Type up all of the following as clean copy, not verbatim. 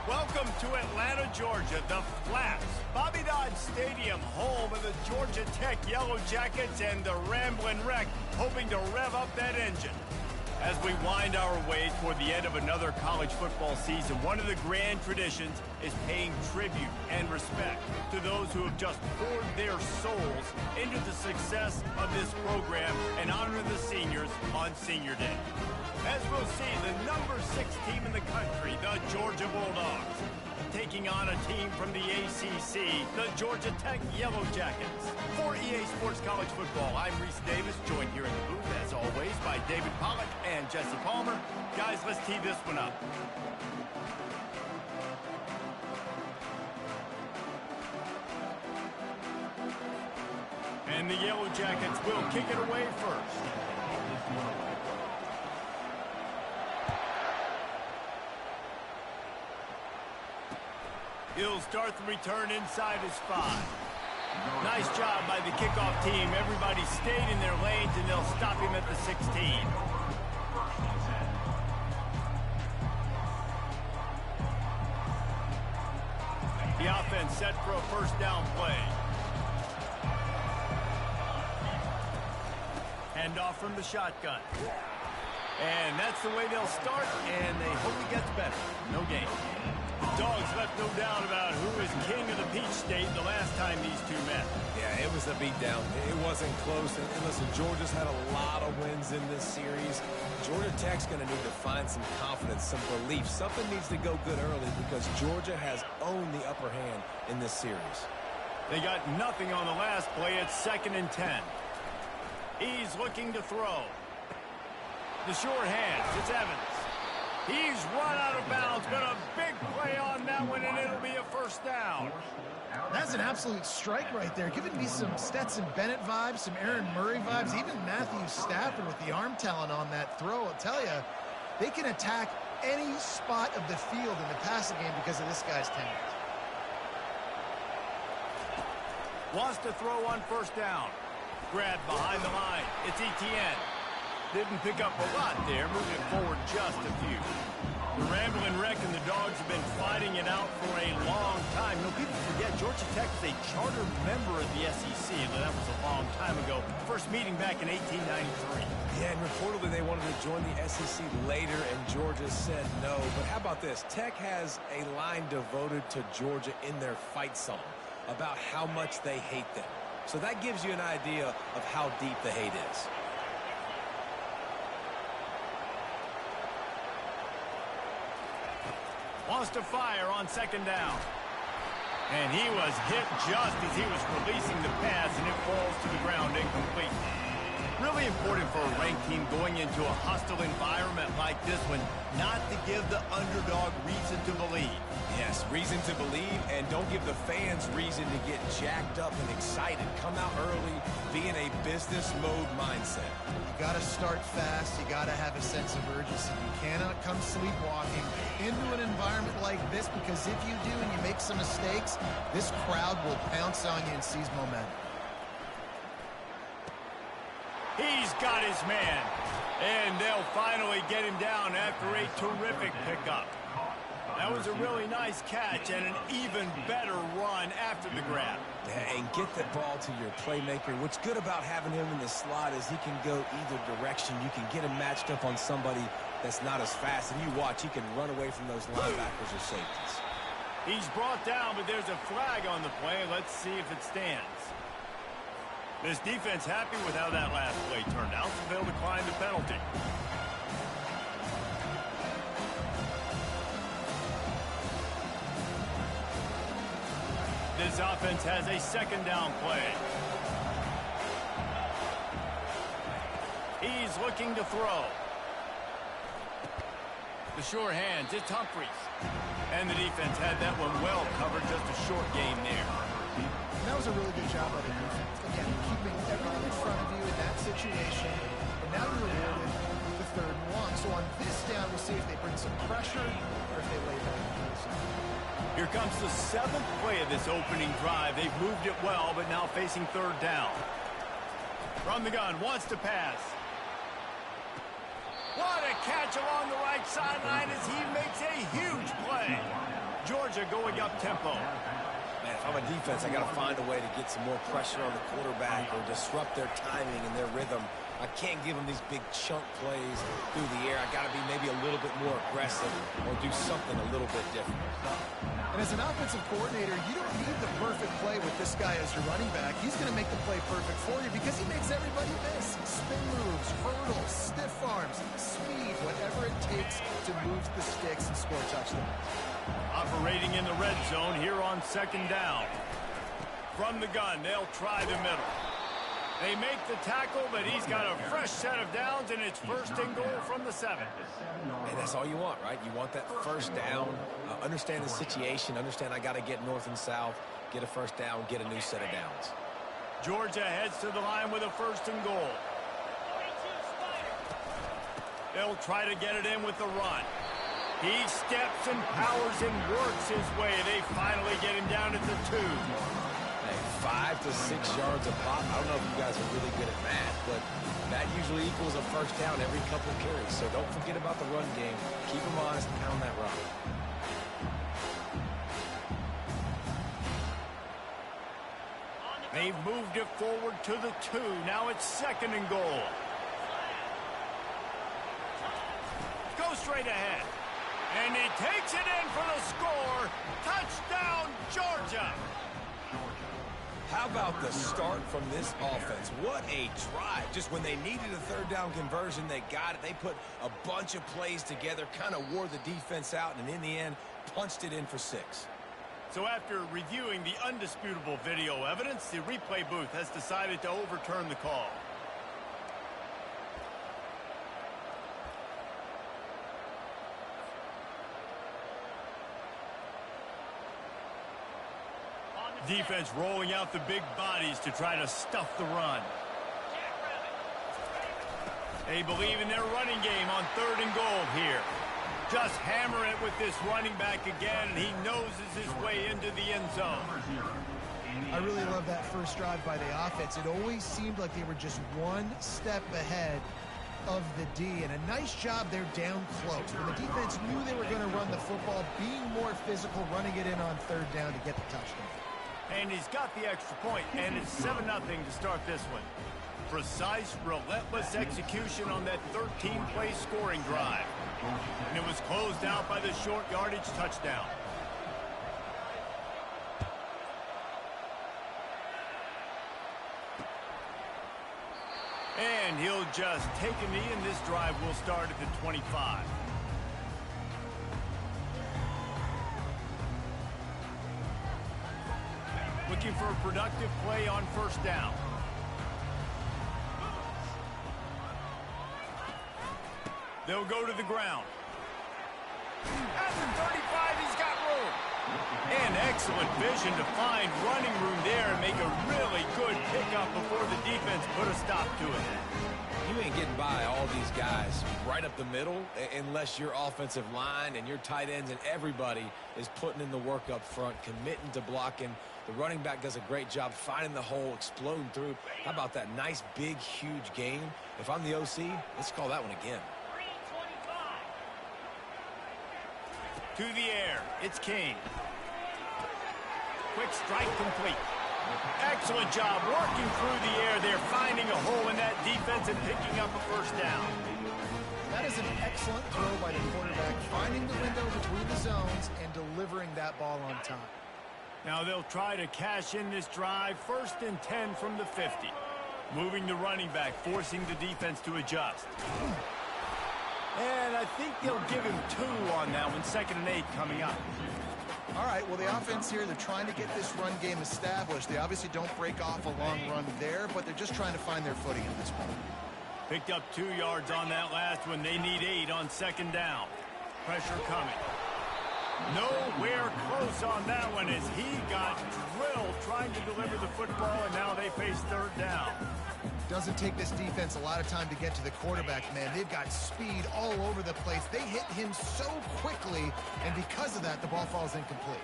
Welcome to Atlanta, Georgia, the Flats, Bobby Dodd Stadium, home of the Georgia Tech Yellow Jackets and the Ramblin' Wreck, hoping to rev up that engine. As we wind our way toward the end of another college football season, one of the grand traditions is paying tribute and respect to those who have just poured their souls into the success of this program and honor the seniors on Senior Day. As we'll see, the number 6 team in the country, the Georgia Bulldogs, taking on a team from the ACC, the Georgia Tech Yellow Jackets. For EA Sports College Football, I'm Reese Davis, joined here in the booth, as always, by David Pollack and Jesse Palmer. Guys, let's tee this one up. And the Yellow Jackets will kick it away first. He'll start the return inside his 5. Nice job by the kickoff team. Everybody stayed in their lanes, and they'll stop him at the 16. The offense set for a first down play. Handoff from the shotgun. And that's the way they'll start, and they hope it gets better. No gain. Dogs left no doubt about who is king of the Peach State the last time these two met. Yeah, it was a beatdown. It wasn't close. And listen, Georgia's had a lot of wins in this series. Georgia Tech's going to need to find some confidence, some belief. Something needs to go good early because Georgia has owned the upper hand in this series. They got nothing on the last play. It's 2nd and 10. He's looking to throw. The short hands. It's Evans. He's run out of bounds, but a big play on that one, and it'll be a first down. That's an absolute strike right there, giving me some Stetson Bennett vibes, some Aaron Murray vibes, even Matthew Stafford with the arm talent on that throw. I'll tell you, they can attack any spot of the field in the passing game because of this guy's talent. Wants to throw on first down. Grab behind the line. It's Etienne. Didn't pick up a lot there, moving forward just a few. The Ramblin' Wreck and the Dogs have been fighting it out for a long time. You know, people forget Georgia Tech is a charter member of the SEC, but that was a long time ago. First meeting back in 1893. Yeah, and reportedly they wanted to join the SEC later, and Georgia said no. But how about this? Tech has a line devoted to Georgia in their fight song about how much they hate them. So that gives you an idea of how deep the hate is. Wants to fire on 2nd down. And he was hit just as he was releasing the pass, and it falls to the ground incomplete. Really important for a ranked team going into a hostile environment like this one, not to give the underdog reason to believe. Yes, reason to believe, and don't give the fans reason to get jacked up and excited. Come out early, be in a business mode mindset. You got to start fast. You got to have a sense of urgency. You cannot come sleepwalking into an environment like this, because if you do and you make some mistakes, this crowd will pounce on you and seize momentum. He's got his man, and they'll finally get him down after a terrific pickup. That was a really nice catch and an even better run after the grab. Yeah, and get the ball to your playmaker. What's good about having him in the slot is he can go either direction. You can get him matched up on somebody that's not as fast, and you watch, he can run away from those linebackers or safeties. He's brought down, but there's a flag on the play. Let's see if it stands. This defense happy with how that last play turned out, so they'll decline the penalty. This offense has a 2nd down play. He's looking to throw. The short hands, it's Humphries. And the defense had that one well covered, just a short game there. And that was a really good job by the defense. Again, keeping everything in front of you in that situation. And now you're rewarded with the 3rd and 1. So on this down, we'll see if they bring some pressure or if they lay back. Here comes the 7th play of this opening drive. They've moved it well, but now facing 3rd down. From the gun, wants to pass. What a catch along the right sideline as he makes a huge play. Georgia going up tempo. Man, if I'm a defense, I got to find a way to get some more pressure on the quarterback or disrupt their timing and their rhythm. I can't give them these big chunk plays through the air. I got to be maybe a little bit more aggressive or do something a little bit different. And as an offensive coordinator, you don't need the perfect play with this guy as your running back. He's going to make the play perfect for you because he makes everybody miss. Spin moves, hurdles, stiff arms, speed, whatever it takes to move the sticks and score touchdowns. Operating in the red zone here on second down. From the gun, they'll try the middle. They make the tackle, but he's got a fresh set of downs, and it's first and goal from the 7. And that's all you want, right? You want that first down, understand the situation, understand I got to get north and south, get a first down, get a new set of downs. Georgia heads to the line with a first and goal. They'll try to get it in with the run. He steps and powers and works his way. They finally get him down at the 2. 5 to 6 yards a pop. I don't know if you guys are really good at math, but that usually equals a first down every couple of carries. So don't forget about the run game. Keep them honest and pound that rock. They've moved it forward to the 2. Now it's second and goal. Go straight ahead. And he takes it in for the score. Touchdown, Georgia. How about the start from this offense? What a drive. Just when they needed a third down conversion, they got it. They put a bunch of plays together, kind of wore the defense out, and in the end, punched it in for 6. So after reviewing the undisputable video evidence, the replay booth has decided to overturn the call. Defense rolling out the big bodies to try to stuff the run. They believe in their running game on third and goal here. Just hammer it with this running back again, and he noses his way into the end zone. I really love that first drive by the offense. It always seemed like they were just one step ahead of the D, and a nice job there down close. When the defense knew they were going to run the football, being more physical, running it in on third down to get the touchdown. And he's got the extra point, and it's 7-0 to start this one. Precise, relentless execution on that 13-play scoring drive. And it was closed out by the short yardage touchdown. And he'll just take a knee, and this drive will start at the 25. Looking for a productive play on first down. They'll go to the ground. At the 35, he's got room. And excellent vision to find running room there and make a really good pickup before the defense put a stop to it. You ain't getting by all these guys right up the middle unless your offensive line and your tight ends and everybody is putting in the work up front, committing to blocking. The running back does a great job finding the hole, exploding through. How about that nice, big, huge gain? If I'm the OC, let's call that one again. To the air, it's King. Quick strike complete. Excellent job working through the air there, finding a hole in that defense and picking up a first down. That is an excellent throw by the quarterback, finding the window between the zones and delivering that ball on time. Now they'll try to cash in this drive, 1st and 10 from the 50. Moving the running back, forcing the defense to adjust. And I think they'll give him 2 on that one, 2nd and 8 coming up. All right, well, the offense here, they're trying to get this run game established. They obviously don't break off a long run there, but they're just trying to find their footing at this point. Picked up 2 yards on that last one. They need 8 on 2nd down. Pressure coming. Nowhere close on that one as he got drilled trying to deliver the football, and now they face 3rd down. Doesn't take this defense a lot of time to get to the quarterback, man. They've got speed all over the place. They hit him so quickly, and because of that, the ball falls incomplete.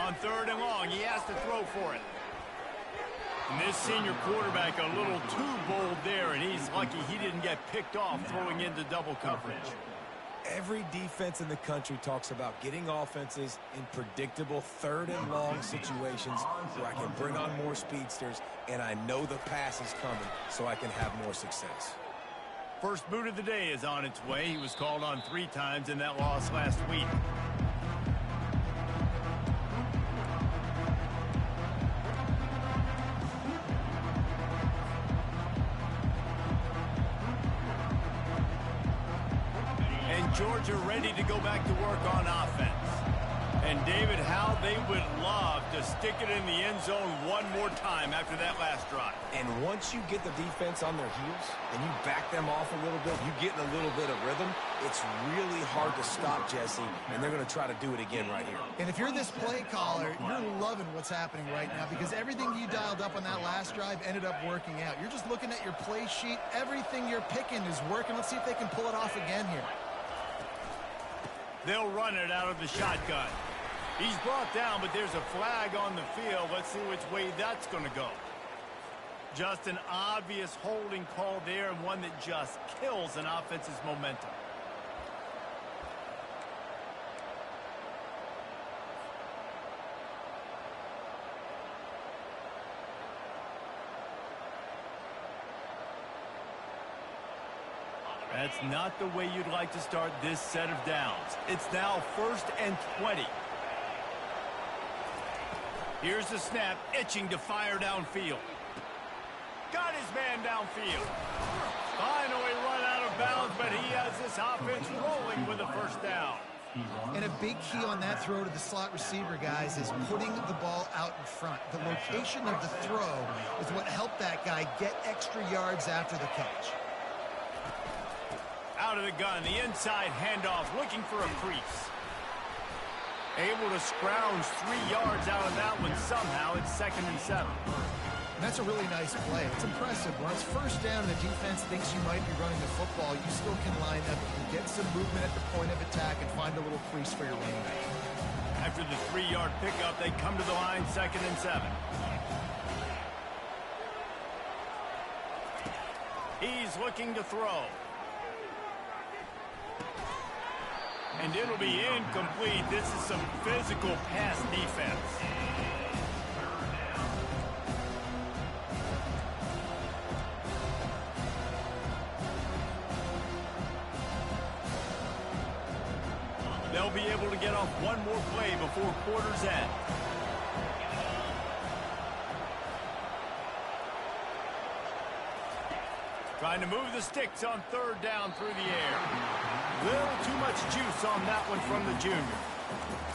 On 3rd and long, he has to throw for it. And this senior quarterback a little too bold there, and he's lucky he didn't get picked off throwing into double coverage. Every defense in the country talks about getting offenses in predictable third and long situations where I can bring on more speedsters and I know the pass is coming so I can have more success. First boot of the day is on its way. He was called on 3 times in that loss last week. Georgia ready to go back to work on offense. And David, how they would love to stick it in the end zone one more time after that last drive. And once you get the defense on their heels and you back them off a little bit, you get in a little bit of rhythm, it's really hard to stop, Jesse, and they're going to try to do it again right here. And if you're this play caller, you're loving what's happening right now because everything you dialed up on that last drive ended up working out. You're just looking at your play sheet. Everything you're picking is working. Let's see if they can pull it off again here. They'll run it out of the shotgun. He's brought down, but there's a flag on the field. Let's see which way that's going to go. Just an obvious holding call there, and one that just kills an offense's momentum. That's not the way you'd like to start this set of downs. It's now 1st and 20. Here's the snap, itching to fire downfield. Got his man downfield. Finally run out of bounds, but he has this offense rolling with a first down. And a big key on that throw to the slot receiver, guys, is putting the ball out in front. The location of the throw is what helped that guy get extra yards after the catch. Out of the gun, the inside handoff, looking for a crease. Able to scrounge 3 yards out of that one somehow. It's 2nd and 7. And that's a really nice play. It's impressive. When it's first down, the defense thinks you might be running the football. You still can line up. You can get some movement at the point of attack and find a little crease for your running back. After the 3-yard pickup, they come to the line, 2nd and 7. He's looking to throw. And it'll be incomplete. This is some physical pass defense. They'll be able to get off one more play before quarter's end. Trying to move the sticks on 3rd down through the air. Little too much juice on that one from the junior.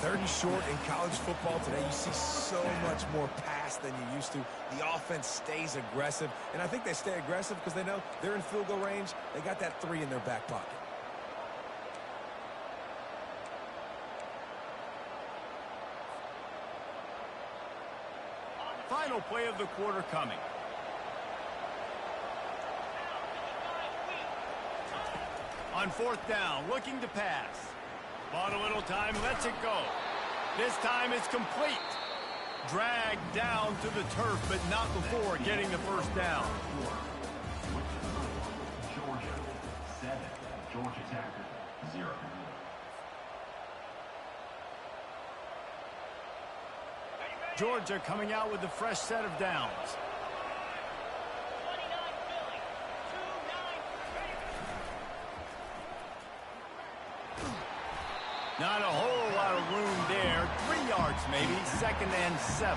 3rd and short in college football today. You see so much more pass than you used to. The offense stays aggressive, and I think they stay aggressive because they know they're in field goal range. They got that 3 in their back pocket. Final play of the quarter coming. On 4th down, looking to pass. Bought a little time, lets it go. This time it's complete. Dragged down to the turf, but not before getting the first down. Georgia 7, Georgia Tech 0. Georgia coming out with a fresh set of downs. Not a whole lot of room there. 3 yards maybe, 2nd and 7.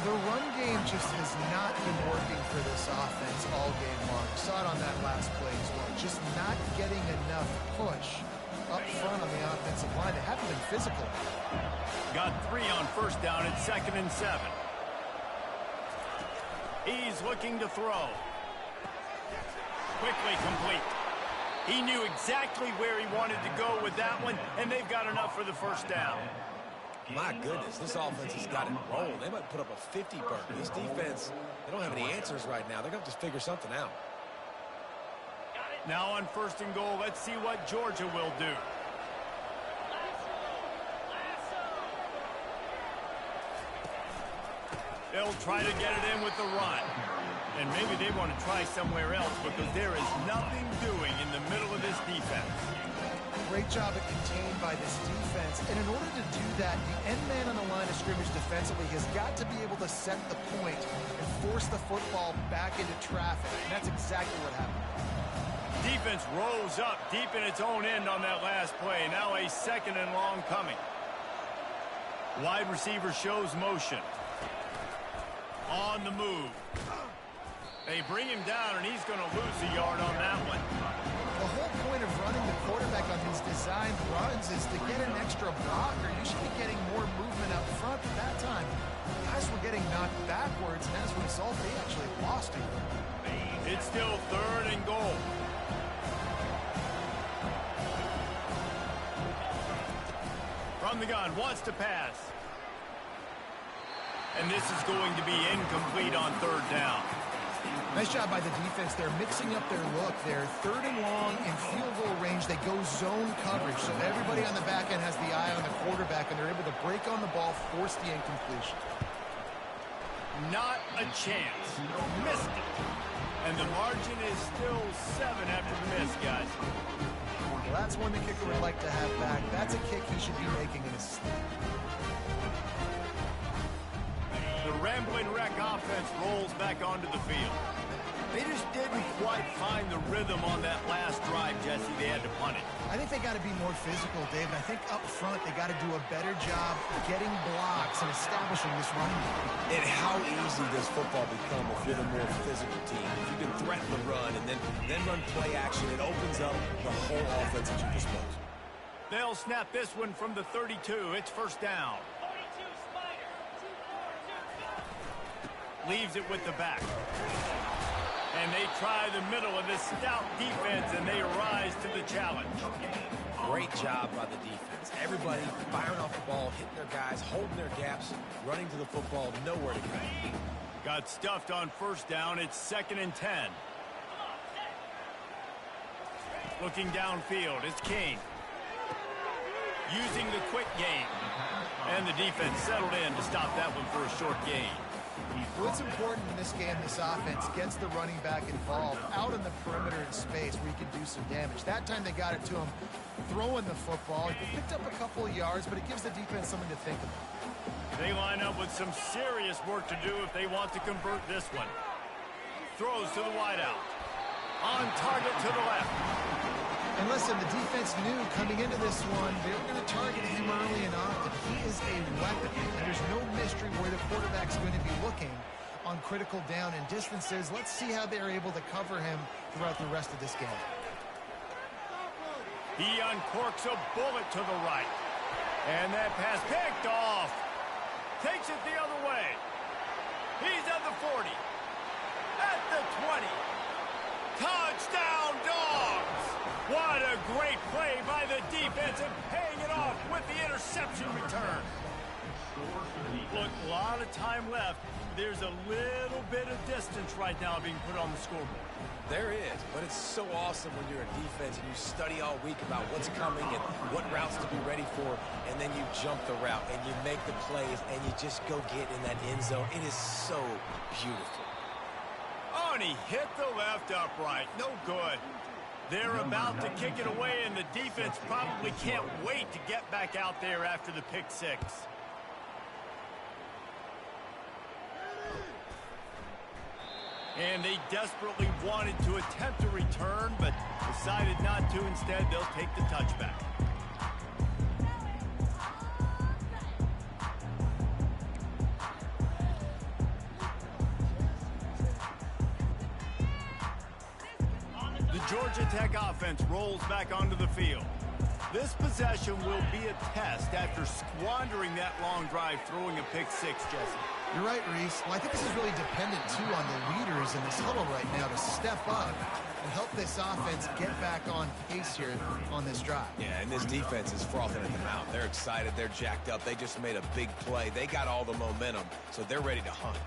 The run game just has not been working for this offense all game long. We saw it on that last play as well. Just not getting enough push up front on the offensive line. They haven't been physical. Got 3 on 1st down at 2nd and 7. He's looking to throw. Quickly complete. He knew exactly where he wanted to go with that one, and they've got enough for the first down. My goodness, this offense has got it rolling. They might put up a 50 burn. This defense, they don't have any answers right now. They're going to have to figure something out. Now on 1st and goal, let's see what Georgia will do. They'll They'll try to get it in with the run. And maybe they want to try somewhere else because there is nothing doing in the middle of this defense. Great job at contained by this defense. And in order to do that, the end man on the line of scrimmage defensively has got to be able to set the point and force the football back into traffic. And that's exactly what happened. Defense rolls up deep in its own end on that last play. Now a 2nd and long coming. Wide receiver shows motion. On the move. They bring him down, and he's going to lose a yard on that one. The whole point of running the quarterback on these designed runs is to get an extra blocker. You should be getting more movement up front. At that time, guys were getting knocked backwards, and as a result, they actually lost him. It's still 3rd and goal. From the gun, wants to pass. And this is going to be incomplete on 3rd down. Nice job by the defense. They're mixing up their look. They're 3rd and long in field goal range. They go zone coverage. So everybody on the back end has the eye on the quarterback, and they're able to break on the ball, force the incompletion. Not a chance. Missed it. And the margin is still 7 after the miss, guys. Well, that's one the kicker would like to have back. That's a kick he should be making in his sleep. The Rambling Wreck offense rolls back onto the field. They just didn't quite find the rhythm on that last drive, Jesse. They had to punt it. I think they got to be more physical, Dave. And I think up front they got to do a better job getting blocks and establishing this running game. And how easy does football become if you're the more physical team? If you can threaten the run and then run play action, it opens up the whole offense at your disposal. They'll snap this one from the 32. It's 1st down. Leaves it with the back. And they try the middle of this stout defense, and they rise to the challenge. Great job by the defense. Everybody firing off the ball, hitting their guys, holding their gaps, running to the football, nowhere to go. Got stuffed on 1st down. It's 2nd and 10. Looking downfield, it's King. Using the quick game. And the defense settled in to stop that one for a short gain. What's important in this game, this offense gets the running back involved out in the perimeter in space where he can do some damage. That time they got it to him throwing the football. He picked up a couple of yards, but it gives the defense something to think about. They line up with some serious work to do if they want to convert this one. Throws to the wideout. On target to the left. And listen, the defense knew coming into this one, they were going to target him early and often. He is a weapon, and there's no mystery where the quarterback's going to be looking on critical down and distances. Let's see how they're able to cover him throughout the rest of this game. He uncorks a bullet to the right. And that pass picked off. Takes it the other way. He's at the 40. At the 20. Touchdown, Dogs! What a great play by the defense and paying it off with the interception return. Look, a lot of time left. There's a little bit of distance right now being put on the scoreboard. There is, but it's so awesome when you're a defense and you study all week about what's coming and what routes to be ready for, and then you jump the route and you make the plays and you just go get in that end zone. It is so beautiful. Oh, and he hit the left upright. No good. They're about to kick it away, and the defense probably can't wait to get back out there after the pick six. And they desperately wanted to attempt a return, but decided not to. Instead, they'll take the touchback. The Georgia Tech offense rolls back onto the field. This possession will be a test after squandering that long drive, throwing a pick six, Jesse. You're right, Reese. Well, I think this is really dependent, too, on the leaders in this huddle right now to step up and help this offense get back on pace here on this drive. Yeah, and this defense is frothing at the mouth. They're excited. They're jacked up. They just made a big play. They got all the momentum, so they're ready to hunt.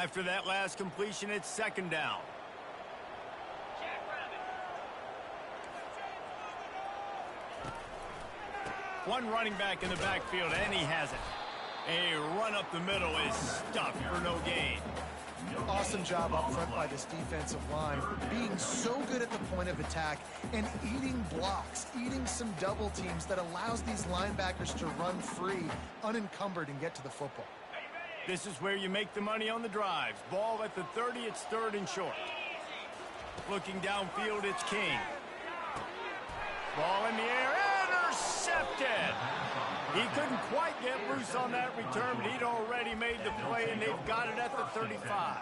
After that last completion, it's second down. One running back in the backfield, and he has it. A run up the middle is stuffed for no gain. Awesome job up front by this defensive line, being so good at the point of attack and eating blocks, eating some double teams that allows these linebackers to run free, unencumbered, and get to the football. This is where you make the money on the drives. Ball at the 30, it's third and short. Looking downfield, it's King. Ball in the air, intercepted! He couldn't quite get loose on that return, but he'd already made the play, and they've got it at the 35.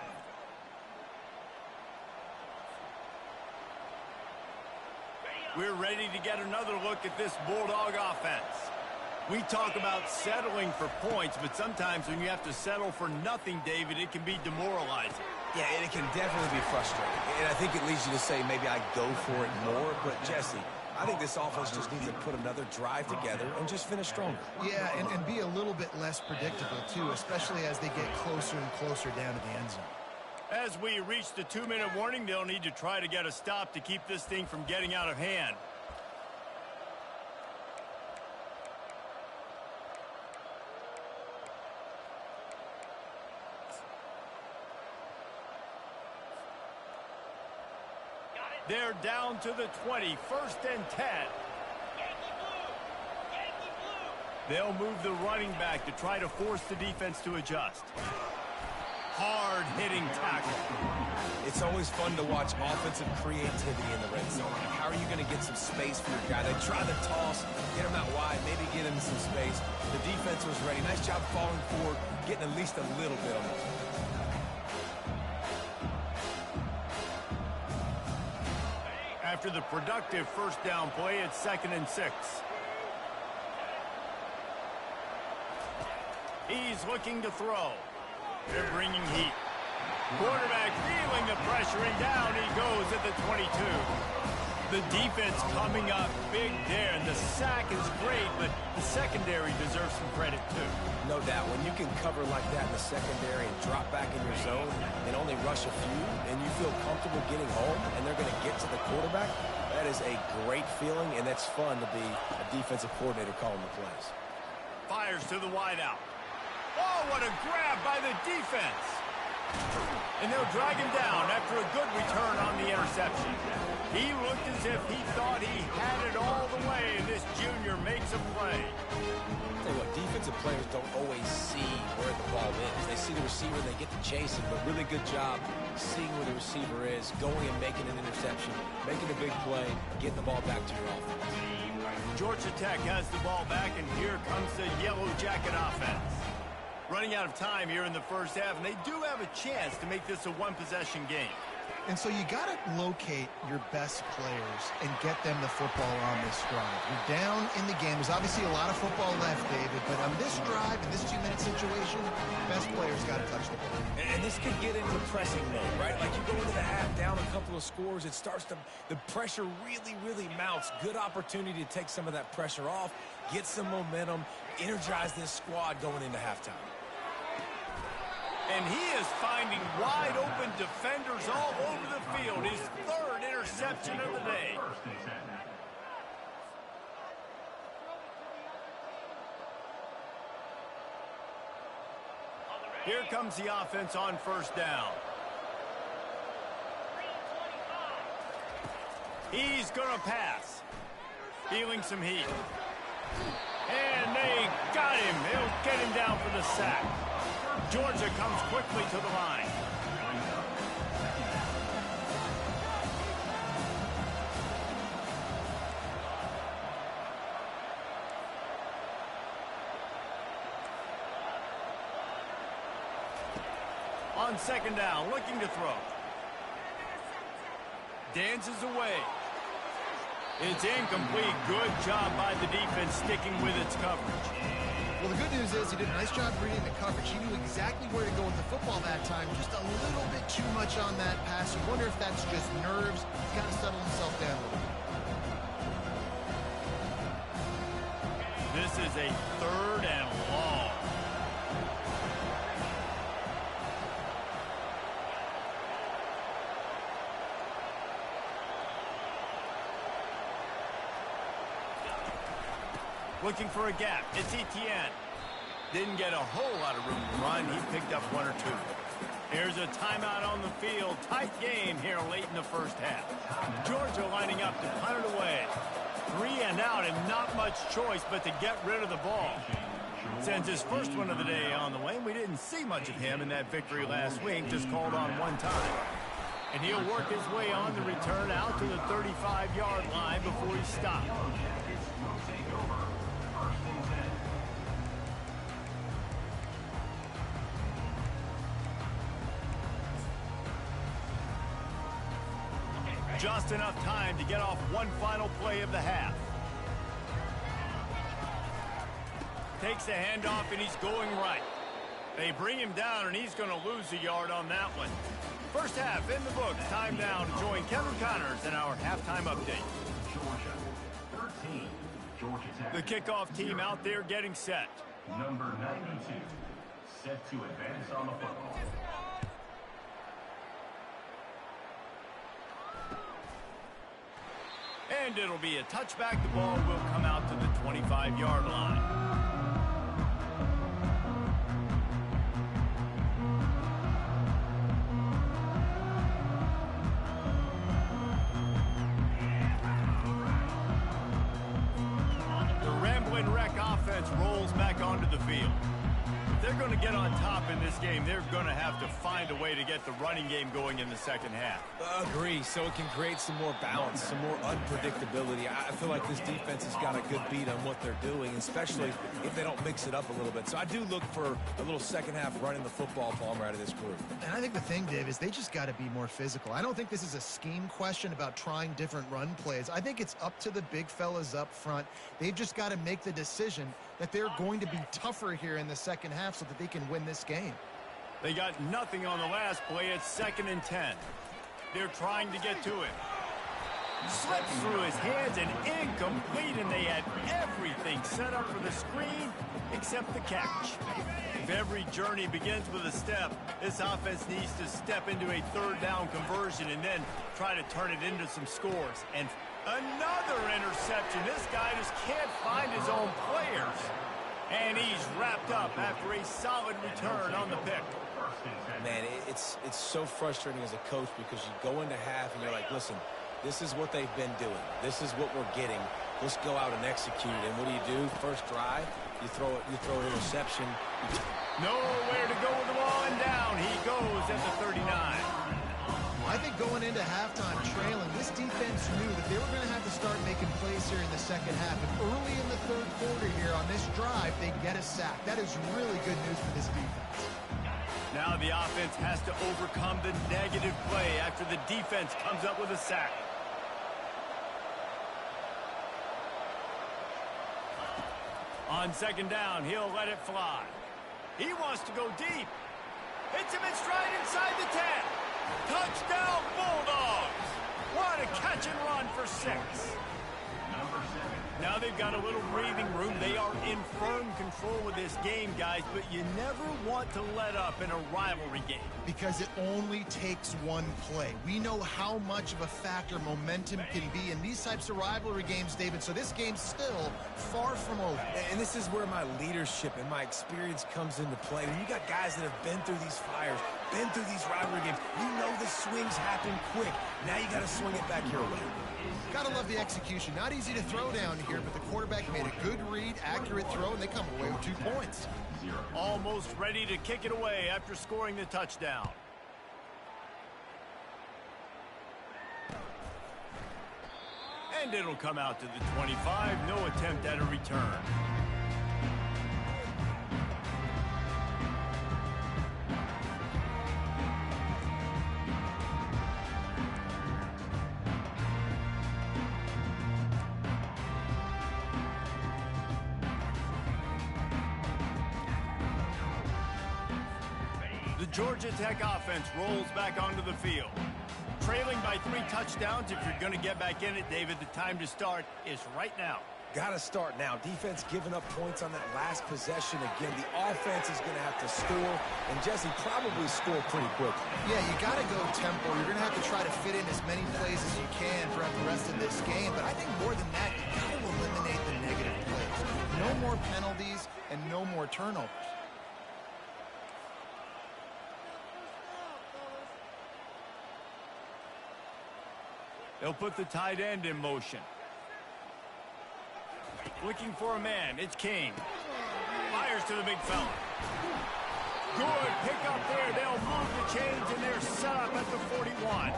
We're ready to get another look at this Bulldog offense. We talk about settling for points, but sometimes when you have to settle for nothing, David, it can be demoralizing. Yeah, and it can definitely be frustrating. And I think it leads you to say maybe I go for it more. But, Jesse, I think this offense just needs to put another drive together and just finish stronger. Yeah, and be a little bit less predictable, too, especially as they get closer and closer down to the end zone. As we reach the 2-minute warning, they'll need to try to get a stop to keep this thing from getting out of hand. They're down to the 20, first and 10. They'll move the running back to try to force the defense to adjust. Hard-hitting tackle. It's always fun to watch offensive creativity in the red zone. How are you going to get some space for your guy? They try the toss, get him out wide, maybe get him some space. The defense was ready. Nice job falling forward, getting at least a little bit on it. After the productive first down play, it's 2nd and 6. He's looking to throw. They're bringing heat. Quarterback feeling the pressure, and down he goes at the 22. The defense coming up big there, and the sack is great, but the secondary deserves some credit too. No doubt. When you can cover like that in the secondary and drop back in your zone and only rush a few, and you feel comfortable getting home, and they're going to get to the quarterback, that is a great feeling, and that's fun to be a defensive coordinator calling the plays. Fires to the wideout. Oh, what a grab by the defense. And they'll drag him down after a good return on the interception. He looked as if he thought he had it all the way, and this junior makes a play. I'll tell you what, defensive players don't always see where the ball is. They see the receiver, they get to chase him, but really good job seeing where the receiver is, going and making an interception, making a big play, getting the ball back to your offense. Georgia Tech has the ball back, and here comes the Yellow Jacket offense. Running out of time here in the first half, and they do have a chance to make this a one-possession game. And so you got to locate your best players and get them the football on this drive. You're down in the game. There's obviously a lot of football left, David, but on this drive, in this 2-minute situation, best players got to touch the ball. And this could get into pressing mode, right? Like you go into the half down a couple of scores, it starts to, the pressure really, really mounts. Good opportunity to take some of that pressure off, get some momentum, energize this squad going into halftime. And he is finding wide-open defenders all over the field. His third interception of the day. Here comes the offense on first down. He's going to pass. Feeling some heat. And they got him. They'll get him down for the sack. Georgia comes quickly to the line. On second down, looking to throw. Dances away. It's incomplete. Good job by the defense sticking with its coverage. Well, the good news is he did a nice job reading the coverage. He knew exactly where to go with the football that time. Just a little bit too much on that pass. You wonder if that's just nerves. He's got to settle himself down a little bit. This is a third and long. Looking for a gap. It's Etienne. Didn't get a whole lot of room to run. He picked up one or two. Here's a timeout on the field. Tight game here late in the first half. Georgia lining up to punt it away. 3 and out and not much choice but to get rid of the ball. Sends his first one of the day on the way. We didn't see much of him in that victory last week. Just called on one time. And he'll work his way on the return out to the 35-yard line before he stopped. Just enough time to get off one final play of the half. Takes the handoff, and he's going right. They bring him down, and he's going to lose a yard on that one. First half in the books. Time now to join Kevin Connors in our halftime update. Georgia 13, Georgia Tech. The kickoff team out there getting set. Number 92, set to advance on the football. And it'll be a touchback. The ball will come out to the 25-yard line. The Rambling Wreck offense rolls back onto the field. If they're going to get on top in this game, they're going to have to find a way to get the running game going in the second half. Agree, so it can create some more balance, some more unpredictability. I feel like this defense has got a good beat on what they're doing, especially if they don't mix it up a little bit. So I do look for a little second half running the football, Palmer, out of this group. And I think the thing, Dave, is they just got to be more physical. I don't think this is a scheme question about trying different run plays. I think it's up to the big fellas up front. They've just got to make the decision that they're going to be tougher here in the second half so that they can win this game. They got nothing on the last play. It's 2nd and 10. They're trying to get to it. Slips through his hands and incomplete, and they had everything set up for the screen except the catch. If every journey begins with a step, this offense needs to step into a third down conversion and then try to turn it into some scores. And another interception. This guy just can't find his own players. And he's wrapped up after a solid return on the pick. Man, it's so frustrating as a coach because you go into half and you're like, listen, this is what they've been doing. This is what we're getting. Let's go out and execute it. And what do? First drive, you throw an interception. Nowhere to go with the ball, and down he goes at the 39. I think going into halftime trailing, this defense knew that they were going to have to start making plays here in the second half. And early in the third quarter here on this drive, they get a sack. That is really good news for this defense. Now the offense has to overcome the negative play after the defense comes up with a sack. On second down, he'll let it fly. He wants to go deep. Hits him in stride inside the 10. Touchdown, Bulldogs! What a catch and run for 6. Now they've got a little breathing room. They are in firm control of this game, guys, but you never want to let up in a rivalry game. Because it only takes one play. We know how much of a factor momentum can be in these types of rivalry games, David, so this game's still far from over. And this is where my leadership and my experience comes into play. When you got guys that have been through these fires, been through these rivalry games, you know the swings happen quick. Now you got to swing it back your way. Gotta love the execution. Not easy to throw down here, but the quarterback made a good read, accurate throw, and they come away with 2 points. Almost ready to kick it away after scoring the touchdown. And it'll come out to the 25. No attempt at a return. The Georgia Tech offense rolls back onto the field. Trailing by 3 touchdowns. If you're going to get back in it, David, the time to start is right now. Got to start now. Defense giving up points on that last possession. Again, the offense is going to have to score, and Jesse probably score pretty quickly. Yeah, you got to go tempo. You're going to have to try to fit in as many plays as you can throughout the rest of this game, but I think more than that, you got to eliminate the negative plays. more penalties and no more turnovers. They'll put the tight end in motion. Looking for a man. It's King. Fires to the big fella. Good pick up there. They'll move the chains, and they're set up at the 41.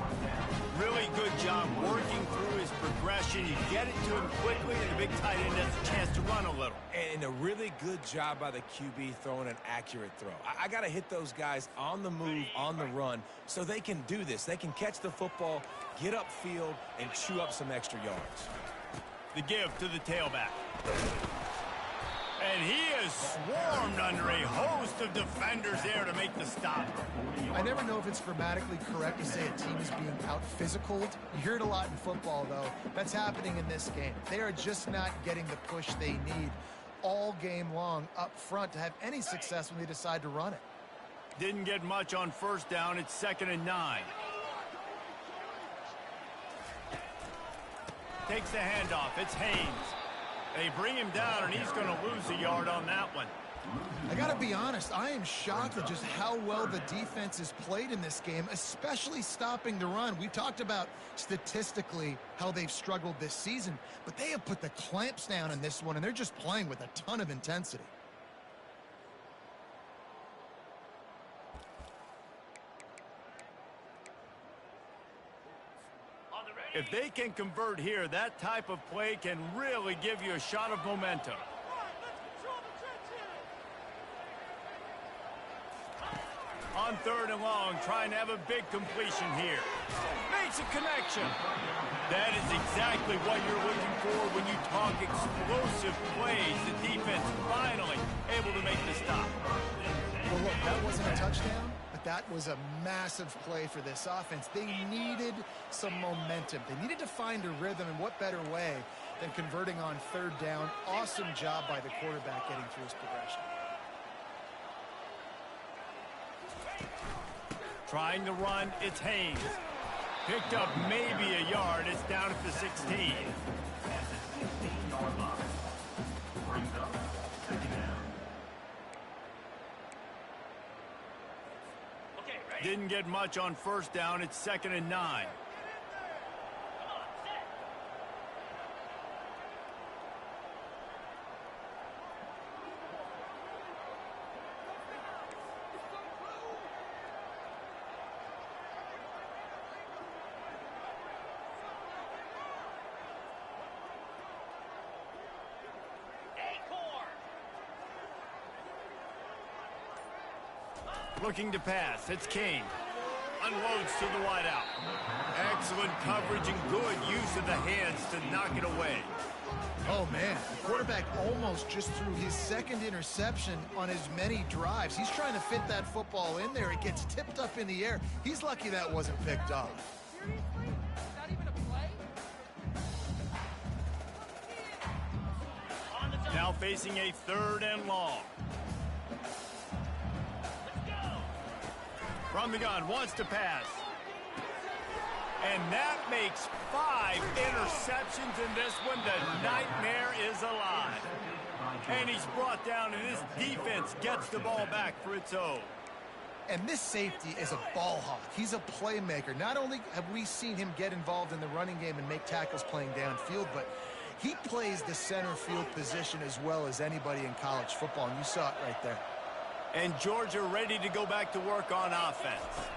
Really good job working through his progression. You get it to him quickly, and the big tight end has a chance to run a little. And a really good job by the QB throwing an accurate throw. I got to hit those guys on the move, on the run, so they can do this. They can catch the football, get upfield, and chew up some extra yards. The give to the tailback. And he is swarmed under a host of defenders there to make the stop. I never know if it's grammatically correct to say a team is being out-physicaled. You hear it a lot in football, though. That's happening in this game. They are just not getting the push they need all game long up front to have any success when they decide to run it. Didn't get much on first down. It's 2nd and 9. Takes the handoff. It's Haynes. They bring him down, and he's going to lose a yard on that one. I got to be honest, I am shocked at just how well the defense has played in this game, especially stopping the run. We talked about statistically how they've struggled this season, but they have put the clamps down in this one, and they're just playing with a ton of intensity. If they can convert here, that type of play can really give you a shot of momentum. On 3rd and long, trying to have a big completion here. Makes a connection. That is exactly what you're looking for when you talk explosive plays. The defense finally able to make the stop. Well, look, that wasn't a touchdown, but that was a massive play for this offense. They needed some momentum. They needed to find a rhythm, and what better way than converting on 3rd down. Awesome job by the quarterback getting through his progression. Trying to run, it's Haynes. Picked up maybe a yard. It's down at the 16. Didn't get much on first down. It's 2nd and 9. Looking to pass. It's King. Unloads to the wideout. Excellent coverage and good use of the hands to knock it away. Oh, man. The quarterback almost just threw his 2nd interception on as many drives. He's trying to fit that football in there. It gets tipped up in the air. He's lucky that wasn't picked off. Now facing a 3rd and long. From the gun, wants to pass. And that makes 5 interceptions in this one. The nightmare is alive. And he's brought down, and this defense gets the ball back for its own. And this safety is a ball hawk. He's a playmaker. Not only have we seen him get involved in the running game and make tackles playing downfield, but he plays the center field position as well as anybody in college football, and you saw it right there. And Georgia ready to go back to work on offense.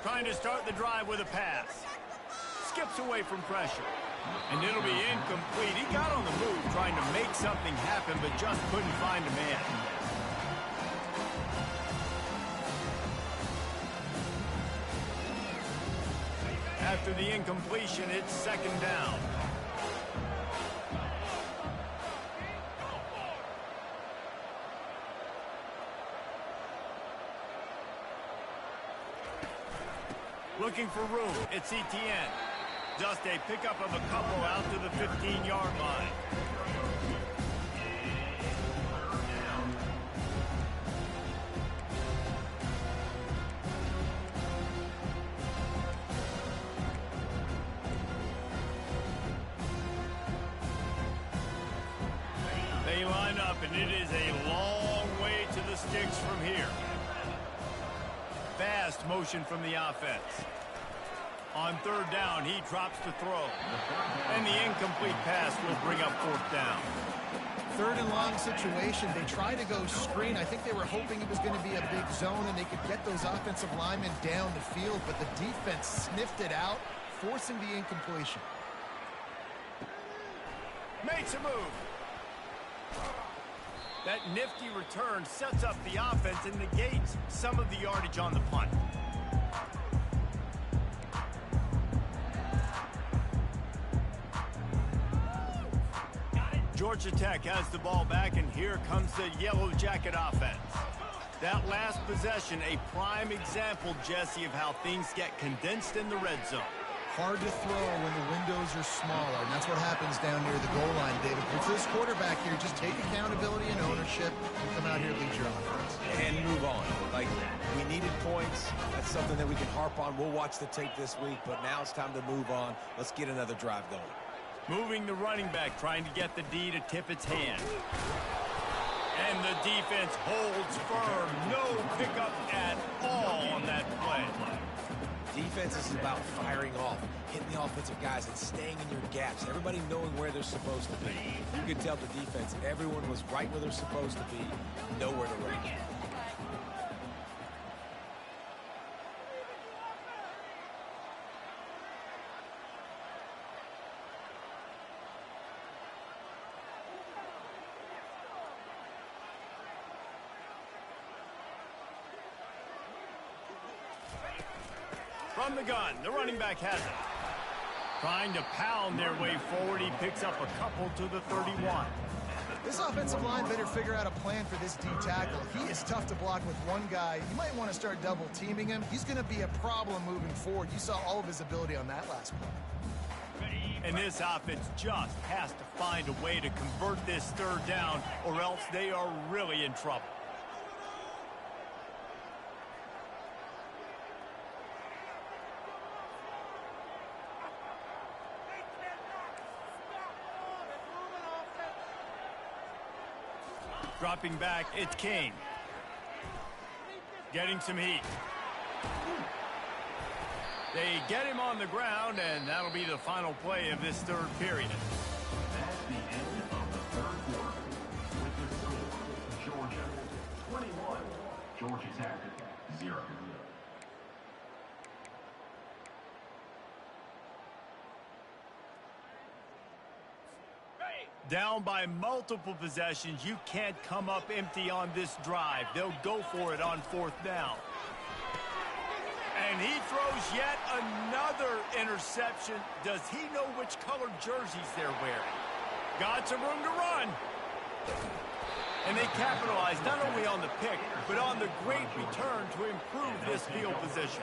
Trying to start the drive with a pass. Skips away from pressure. And it'll be incomplete. He got on the move trying to make something happen, but just couldn't find a man. After the incompletion, it's 2nd down. Looking for room. It's Etienne. Just a pickup of a couple out to the 15-yard line. They They line up, and it is a long way to the sticks from here. Fast motion from the offense. On third down, he drops the throw. And the incomplete pass will bring up fourth down. Third and long situation. They tried to go screen. I think they were hoping it was going to be a big zone and they could get those offensive linemen down the field, but the defense sniffed it out, forcing the incompletion. Makes a move. That nifty return sets up the offense and negates some of the yardage on the punt. Georgia Tech has the ball back, and here comes the Yellow Jacket offense. That last possession, a prime example, Jesse, of how things get condensed in the red zone. Hard to throw when the windows are smaller, and that's what happens down near the goal line, David. For this quarterback here, just take accountability and ownership and come out here and lead your offense. And move on. Like, we needed points. That's something that we can harp on. We'll watch the tape this week, but now it's time to move on. Let's get another drive going. Moving the running back, trying to get the D to tip its hand. And the defense holds firm. No pickup at all on that play. Defense is about firing off, hitting the offensive guys, and staying in your gaps. Everybody knowing where they're supposed to be. You could tell the defense, everyone was right where they're supposed to be, nowhere to run. From the gun, the running back has it. Trying to pound their way forward, he picks up a couple to the 31. This offensive line better figure out a plan for this D tackle. He is tough to block with one guy. You might want to start double teaming him. He's going to be a problem moving forward. You saw all of his ability on that last play. And this offense just has to find a way to convert this third down, or else they are really in trouble. Dropping back, it's Kane. Getting some heat. They get him on the ground, and that'll be the final play of this third period. That's the end of the third quarter. With the score, Georgia 21, Georgia Tech 0. Down by multiple possessions, you can't come up empty on this drive. They'll go for it on fourth down. And he throws yet another interception. Does he know which color jerseys they're wearing? Got some room to run. And they capitalize not only on the pick, but on the great return to improve this field position.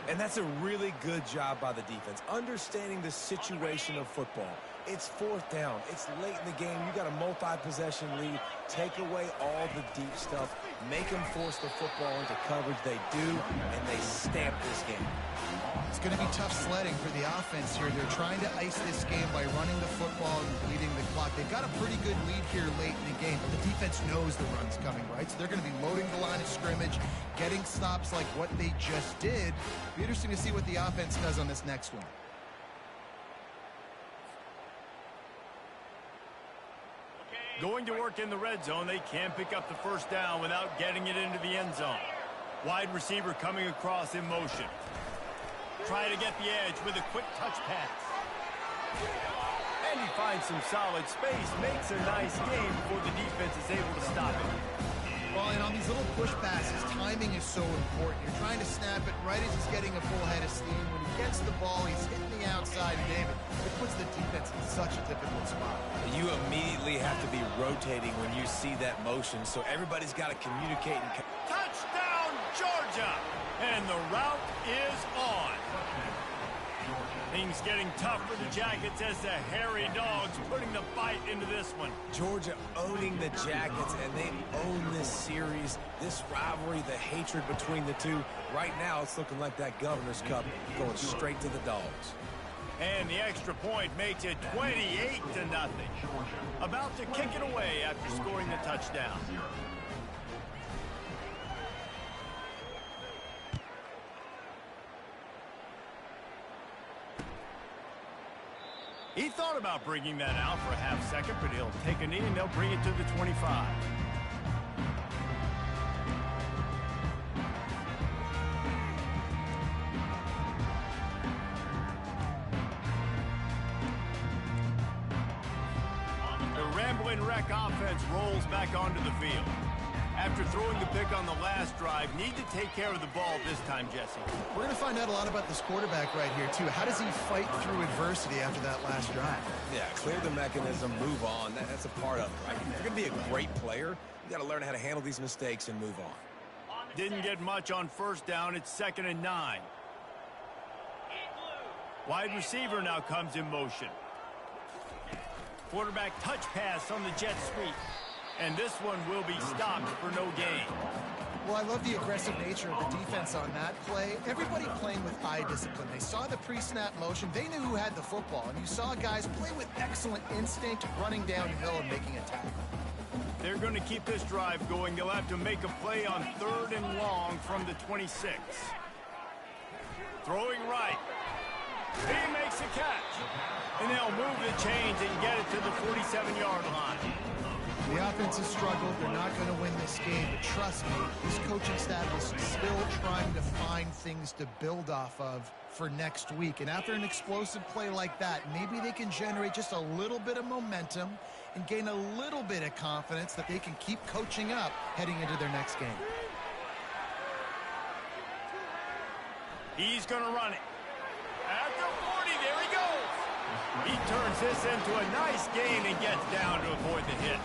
And that's a really good job by the defense, understanding the situation of football. It's fourth down. It's late in the game. You got a multi-possession lead. Take away all the deep stuff. Make them force the football into coverage. They do, and they stamp this game. It's going to be tough sledding for the offense here. They're trying to ice this game by running the football and bleeding the clock. They've got a pretty good lead here late in the game, but the defense knows the run's coming, right? So they're going to be loading the line of scrimmage, getting stops like what they just did. Be interesting to see what the offense does on this next one. Going to work in the red zone, they can't pick up the first down without getting it into the end zone. Wide receiver coming across in motion. Try to get the edge with a quick touch pass. And he finds some solid space, makes a nice game before the defense is able to stop it. Well, and on these little push passes, timing is so important. You're trying to snap it right as he's getting a full head of steam. When he gets the ball, he's hitting the outside, and David, it puts the defense in such a difficult spot. You immediately have to be rotating when you see that motion, so everybody's got to communicate. Touchdown, Georgia! And the route is on. Things getting tough for the Jackets as the hairy dogs putting the bite into this one. Georgia owning the Jackets, and they own this series, this rivalry, the hatred between the two. Right now, it's looking like that Governor's Cup going straight to the Dogs. And the extra point makes it 28-0. About to kick it away after scoring the touchdown. He thought about bringing that out for a half second, but he'll take a knee and they'll bring it to the 25. The Rambling Wreck offense rolls back onto the field. After throwing the pick on the last drive, need to take care of the ball this time, Jesse. We're going to find out a lot about this quarterback right here, too. How does he fight through adversity after that last drive? Yeah, clear the mechanism, move on. That's a part of it, right? If you're going to be a great player, you got to learn how to handle these mistakes and move on. Didn't get much on first down. It's 2nd and 9. Wide receiver now comes in motion. Quarterback touch pass on the jet sweep. And this one will be stopped for no gain. Well, I love the aggressive nature of the defense on that play. Everybody playing with eye discipline. They saw the pre-snap motion. They knew who had the football. And you saw guys play with excellent instinct, running downhill and making a tackle. They're going to keep this drive going. They'll have to make a play on 3rd and long from the 26. Throwing right. He makes a catch. And they'll move the chains and get it to the 47-yard line. The offense has struggled. They're not going to win this game. But trust me, this coaching staff is still trying to find things to build off of for next week. And after an explosive play like that, maybe they can generate just a little bit of momentum and gain a little bit of confidence that they can keep coaching up heading into their next game. He's going to run it. At the 40, there he goes. He turns this into a nice gain and gets down to avoid the hit.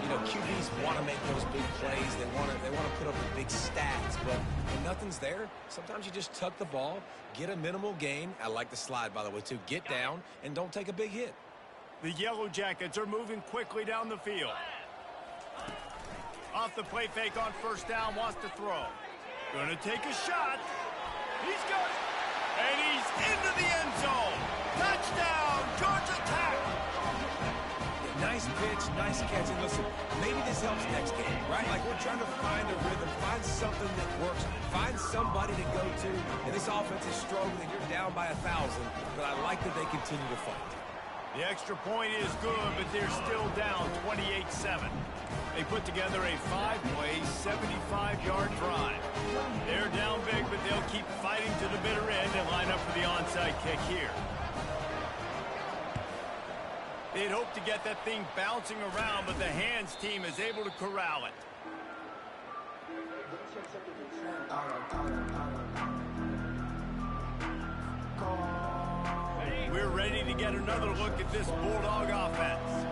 You know, QBs want to make those big plays. They want to put up the big stats, but when nothing's there, sometimes you just tuck the ball, get a minimal gain. I like the slide, by the way, too. Get down and don't take a big hit. The Yellow Jackets are moving quickly down the field. Off the play fake on first down, wants to throw. Gonna take a shot. He's got it. And he's into the end zone. Touchdown, Georgia Tech. Nice pitch, nice catch. And listen, maybe this helps next game, right? Like we're trying to find a rhythm, find something that works, find somebody to go to. And this offense is struggling. You're down by 1,000, but I like that they continue to fight. The extra point is good, but they're still down 28-7. They put together a 5-play, 75-yard drive. They're down big, but they'll keep fighting to the bitter end and line up for the onside kick here. They'd hope to get that thing bouncing around, but the hands team is able to corral it. We're ready to get another look at this Bulldog offense.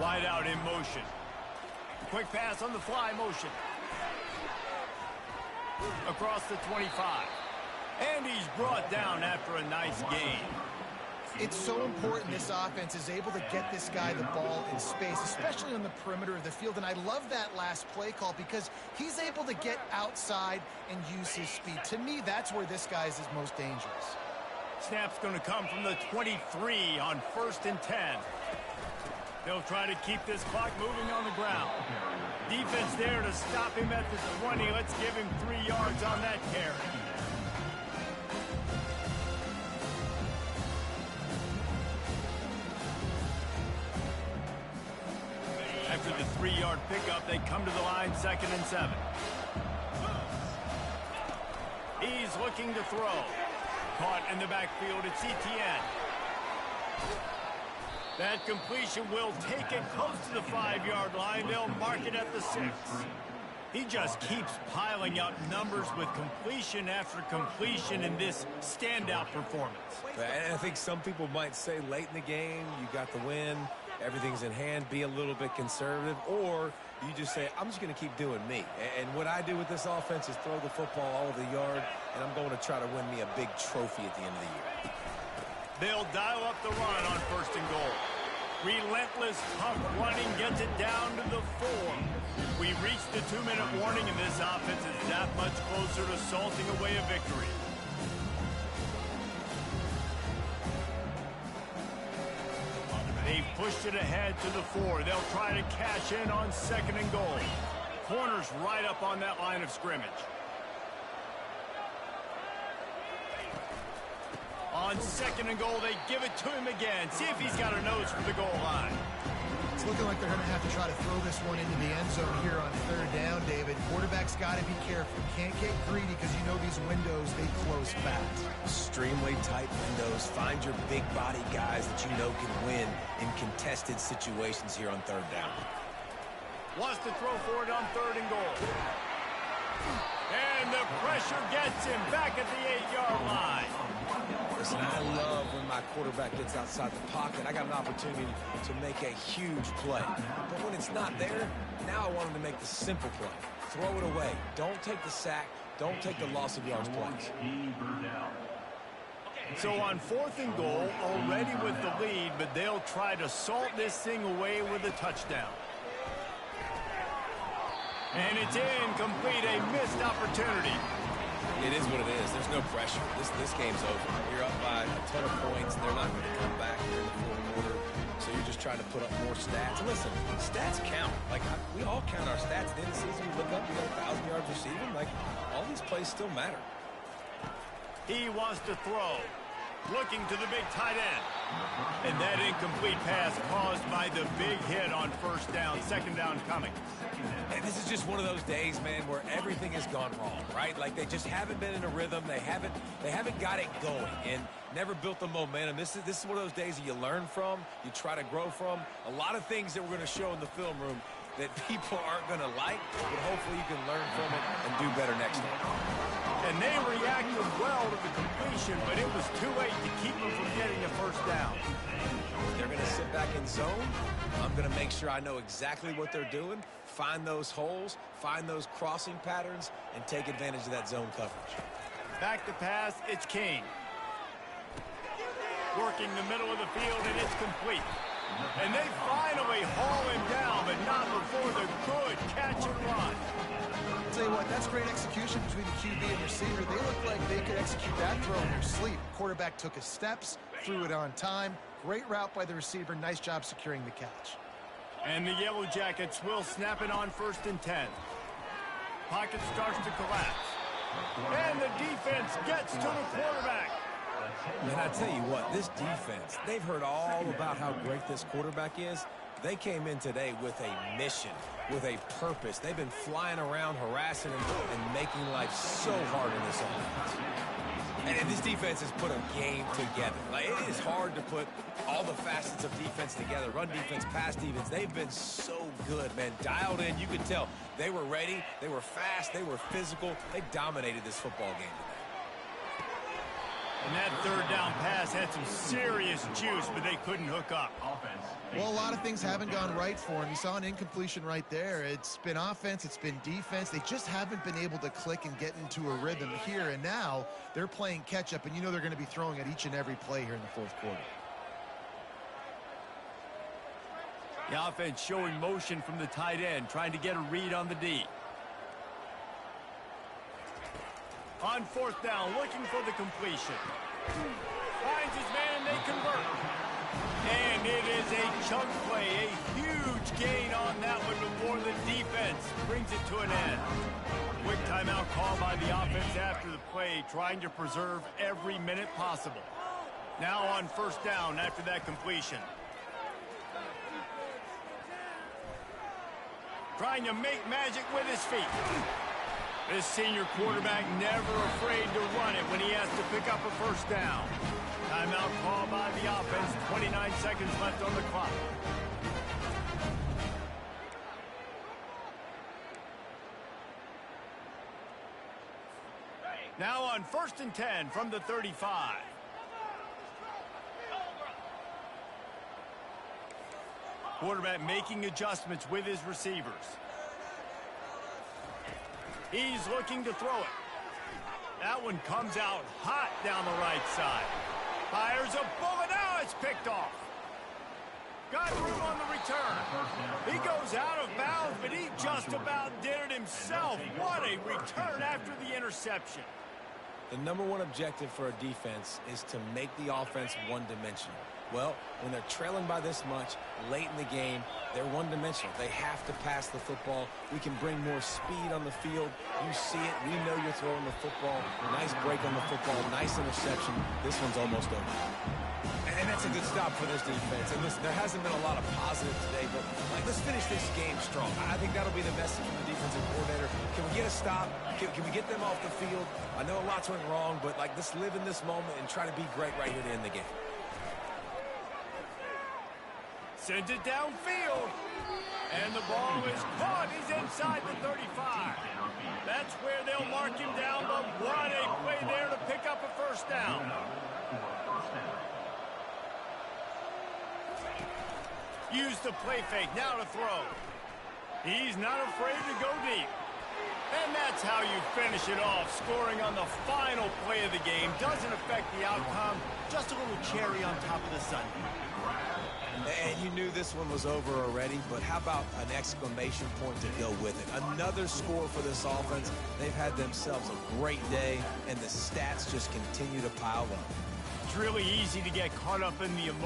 Wide out in motion. Quick pass on the fly motion. Across the 25. And he's brought down after a nice gain. It's so important this offense is able to get this guy the ball in space, especially on the perimeter of the field. And I love that last play call because he's able to get outside and use his speed. To me, that's where this guy is his most dangerous. Snap's going to come from the 23 on 1st and 10. They'll try to keep this clock moving on the ground. Defense there to stop him at the 20. Let's give him 3 yards on that carry. After the 3-yard pickup, they come to the line 2nd and 7. He's looking to throw. Caught in the backfield, it's Etienne. That completion will take it close to the 5-yard line. They'll mark it at the 6. He just keeps piling up numbers with completion after completion in this standout performance. And I think some people might say late in the game, you got the win, everything's in hand, be a little bit conservative, or you just say, I'm just going to keep doing me. And what I do with this offense is throw the football all over the yard, and I'm going to try to win me a big trophy at the end of the year. They'll dial up the run on 1st and goal. Relentless, tough running gets it down to the 4. We reached the 2-minute warning, and this offense is that much closer to salting away a victory. pushed it ahead to the 4. They'll try to cash in on 2nd and goal. Corner's right up on that line of scrimmage. On 2nd and goal, they give it to him again. See if he's got a nose for the goal line. It's looking like they're going to have to try to throw this one into the end zone here on 3rd down, David. Quarterback's got to be careful. Can't get greedy because you know these windows, they close fast. Extremely tight windows. Find your big body guys that you know can win in contested situations here on 3rd down. Wants to throw for it on 3rd and goal. And the pressure gets him back at the 8-yard line. Listen, I love when my quarterback gets outside the pocket. I got an opportunity to make a huge play. But when it's not there, now I want him to make the simple play. Throw it away. Don't take the sack. Don't take the loss of yards plays. So on 4th and goal, already with the lead, but they'll try to salt this thing away with a touchdown. And it's incomplete, a missed opportunity. It is what it is. There's no pressure. This game's over. You're up by a ton of points. They're not going to come back here in the 4th quarter. So you're just trying to put up more stats. And listen, stats count. Like, we all count our stats. At the end of the season, we look up, we got 1,000 yards receiving. Like, all these plays still matter. He wants to throw. Looking to the big tight end. And that incomplete pass caused by the big hit on 1st down. 2nd down coming. And this is just one of those days, man, where everything has gone wrong, right? Like they just haven't been in a rhythm. They haven't got it going and never built the momentum. This is one of those days that you learn from, you try to grow from. A lot of things that we're going to show in the film room that people aren't going to like, but hopefully you can learn from it and do better next time. And they reacted well to the completion, but it was too late to keep them from getting a 1st down. They're going to sit back in zone. I'm going to make sure I know exactly what they're doing, find those holes, find those crossing patterns, and take advantage of that zone coverage. Back to pass, it's King. Working the middle of the field, and it's complete. And they finally haul him down, but not before the good catch and run. I'll tell you what, that's great execution between the QB and receiver. They look like they could execute that throw in their sleep. Quarterback took his steps, threw it on time. Great route by the receiver. Nice job securing the catch. And the Yellow Jackets will snap it on 1st and 10. Pocket starts to collapse. And the defense gets to the quarterback. And I tell you what, this defense, they've heard all about how great this quarterback is. They came in today with a mission, with a purpose. They've been flying around, harassing him, and making life so hard in this offense. And this defense has put a game together. Like, it is hard to put all the facets of defense together. Run defense, pass defense. They've been so good, man. Dialed in. You could tell they were ready. They were fast. They were physical. They dominated this football game today. And that 3rd down pass had some serious juice, but they couldn't hook up. Well, a lot of things haven't gone right for him. You saw an incompletion right there. It's been offense, it's been defense. They just haven't been able to click and get into a rhythm here. And now they're playing catch-up, and you know they're going to be throwing at each and every play here in the 4th quarter. The offense showing motion from the tight end, trying to get a read on the D. On 4th down, looking for the completion. Finds his man, they convert. And it is a chunk play, a huge gain on that one before the defense brings it to an end. Quick timeout call by the offense after the play, trying to preserve every minute possible. Now on 1st down after that completion. Trying to make magic with his feet. This senior quarterback never afraid to run it when he has to pick up a 1st down. Timeout call by the offense. 29 seconds left on the clock. Now on 1st and 10 from the 35. Quarterback making adjustments with his receivers. He's looking to throw it. That one comes out hot down the right side. Fires a bullet. Now it's picked off. Got room on the return. He goes out of bounds, but he just about did it himself. What a return after the interception. The #1 objective for a defense is to make the offense one-dimensional. Well, when they're trailing by this much late in the game, they're one-dimensional. They have to pass the football. We can bring more speed on the field. You see it. We know you're throwing the football. Nice break on the football. Nice interception. This one's almost over. And that's a good stop for this defense. And listen, there hasn't been a lot of positive today, but let's finish this game strong. I think that'll be the message from the defensive coordinator. Can we get a stop? Can we get them off the field? I know a lot's went wrong, but let's live in this moment and try to be great right here to end the game. Sends it downfield. And the ball is caught. He's inside the 35. That's where they'll mark him down, but what a play there to pick up a first down. Use the play fake, now to throw. He's not afraid to go deep. And that's how you finish it off. Scoring on the final play of the game doesn't affect the outcome. Just a little cherry on top of the sundae. And you knew this one was over already, but how about an exclamation point to go with it? Another score for this offense. They've had themselves a great day, and the stats just continue to pile up. It's really easy to get caught up in the emotion.